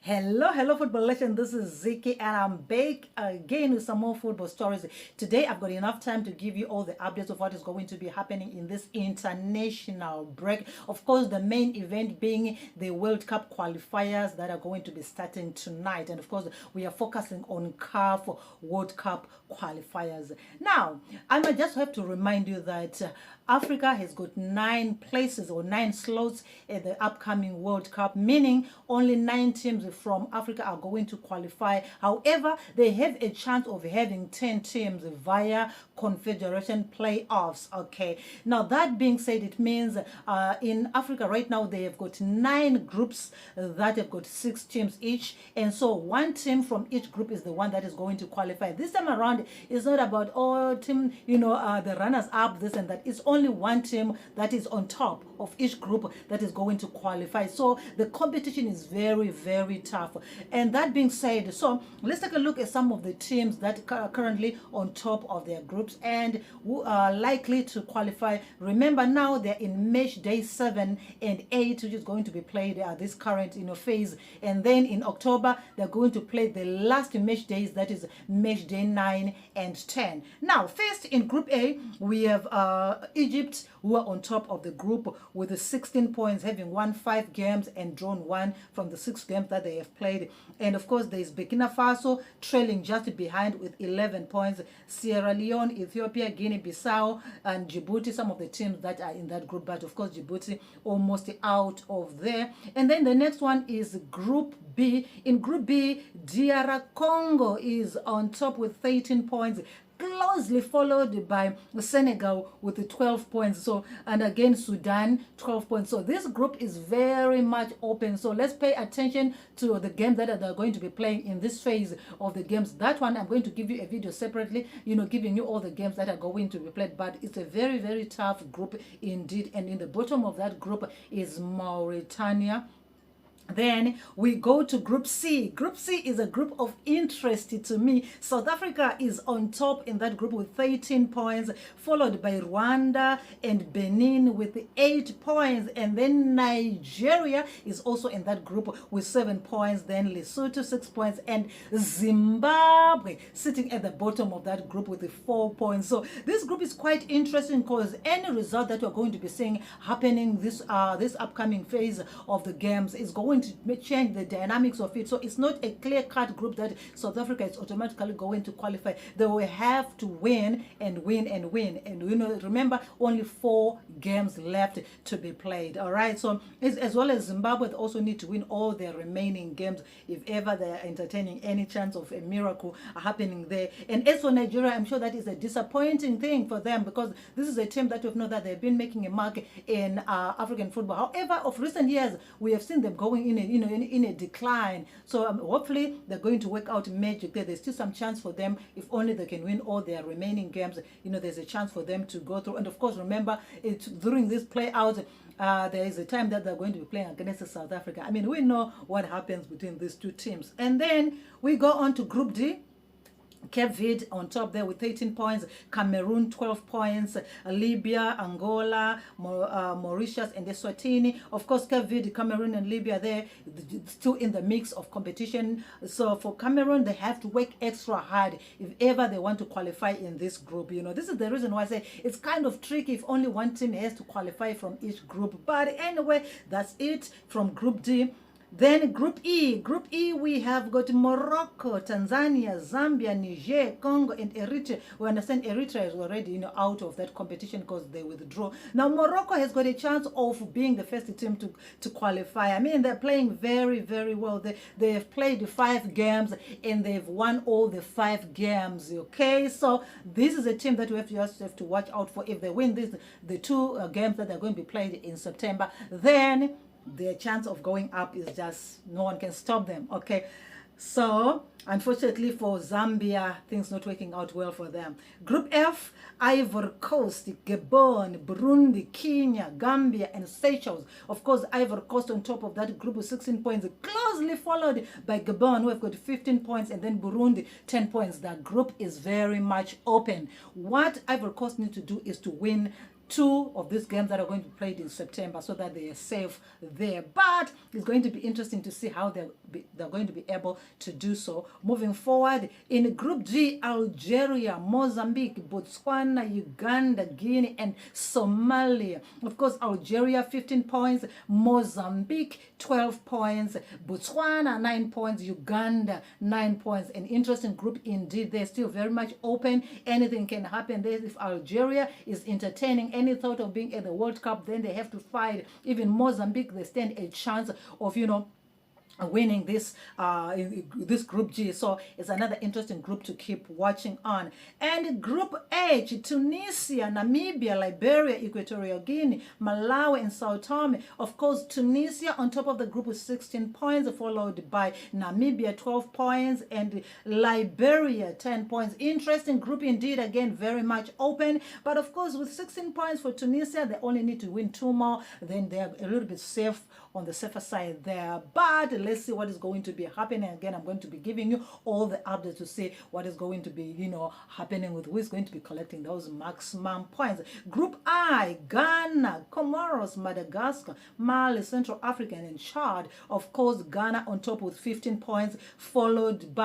Hello, Football Legend. This is Ziki, and I'm back again with some more football stories. Today, I've got enough time to give you all the updates of what is going to be happening in this international break. Of course, the main event being the World Cup qualifiers that are going to be starting tonight. And of course, we are focusing on CAF World Cup qualifiers. Now, I might just have to remind you that Africa has got 9 places or 9 slots at the upcoming World Cup, meaning only 9 teams from Africa are going to qualify. However, they have a chance of having 10 teams via confederation playoffs. Okay, now that being said, it means in Africa right now they have got 9 groups that have got 6 teams each, and so one team from each group is the one that is going to qualify. This time around, it's not about team, the runners up, this and that. It's only one team that is on top of each group that is going to qualify. So the competition is very, very tough. And that being said, so let's take a look at some of the teams that are currently on top of their groups and who are likely to qualify. Remember, now they're in match day 7 and 8, which is going to be played this current phase, and then in October they're going to play the last match days, that is match day 9 and 10. Now, first in Group A, we have Egypt, who are on top of the group with the 16 points, having won 5 games and drawn 1 from the 6 games that they have played. And of course, there is Burkina Faso trailing just behind with 11 points. Sierra Leone, Ethiopia, Guinea-Bissau, and Djibouti, some of the teams that are in that group. But of course, Djibouti almost out of there. And then the next one is Group B. In Group B, DR Congo is on top with 13 points, closely followed by Senegal with the 12 points. So, and again Sudan 12 points. So this group is very much open. So let's pay attention to the games that they're going to be playing in this phase of the games. That one I'm going to give you a video separately, giving you all the games that are going to be played. But it's a very, very tough group indeed. And in the bottom of that group is Mauritania. Then we go to Group C. Group C is a group of interest to me. South Africa is on top in that group with 13 points, followed by Rwanda and Benin with 8 points. And then Nigeria is also in that group with 7 points. Then Lesotho 6 points, and Zimbabwe sitting at the bottom of that group with 4 points. So this group is quite interesting because any result that we're going to be seeing happening this upcoming phase of the games is going to change the dynamics of it. So it's not a clear-cut group that South Africa is automatically going to qualify. They will have to win and win and win. And remember, only 4 games left to be played. All right. So as well as Zimbabwe, they also need to win all their remaining games if ever they are entertaining any chance of a miracle happening there. And as for Nigeria, I'm sure that is a disappointing thing for them because this is a team that we've known that they've been making a mark in African football. However, of recent years, we have seen them going in a decline. So hopefully they're going to work out magic there. There's still some chance for them if only they can win all their remaining games. There's a chance for them to go through. And of course, remember, during this play out, there is a time that they're going to be playing against South Africa. I mean, we know what happens between these two teams. And then we go on to Group D. Cape Verde on top there with 13 points, Cameroon 12 points, Libya, Angola, Mauritius, and Eswatini. Of course, Cape Verde, Cameroon, and Libya there still in the mix of competition. So for Cameroon, they have to work extra hard if ever they want to qualify in this group. This is the reason why I say it's kind of tricky if only one team has to qualify from each group. But anyway, that's it from Group D. Then Group E. Group E, we have got Morocco, Tanzania, Zambia, Niger, Congo, and Eritrea. We understand Eritrea is already out of that competition because they withdrew. Now Morocco has got a chance of being the first team to qualify. I mean, they're playing very, very well. They have played 5 games and they've won all the 5 games. Okay, so this is a team that we just have to watch out for. If they win the 2 games that are going to be played in September, then their chance of going up is just, no one can stop them. Okay, so unfortunately for Zambia, things not working out well for them. Group F, Ivory Coast, Gabon, Burundi, Kenya, Gambia, and Seychelles. Of course, Ivory Coast on top of that group with 16 points, closely followed by Gabon, who have got 15 points, and then Burundi 10 points. That group is very much open. What Ivory Coast need to do is to win two of these games that are going to be played in September so that they are safe there. But it's going to be interesting to see how they're going to be able to do so. Moving forward, in Group G, Algeria, Mozambique, Botswana, Uganda, Guinea, and Somalia. Of course, Algeria 15 points, Mozambique 12 points, Botswana 9 points, Uganda 9 points. An interesting group indeed. They're still very much open. Anything can happen there. If Algeria is entertaining any thought of being at the World Cup, then they have to fight. Even Mozambique, they stand a chance of, winning this Group G. So it's another interesting group to keep watching on. And Group H, Tunisia, Namibia, Liberia, Equatorial Guinea, Malawi, and Sao Tome. Of course, Tunisia on top of the group with 16 points, followed by Namibia 12 points and Liberia 10 points. Interesting group indeed. Again, very much open. But of course, with 16 points for Tunisia, they only need to win 2 more. Then they're a little bit safe, on the safer side there. But let's see what is going to be happening. Again, I'm going to be giving you all the updates to see what is going to be, happening with who is going to be collecting those maximum points. Group I, Ghana, Comoros, Madagascar, Mali, Central Africa, and Chad. Of course, Ghana on top with 15 points, followed by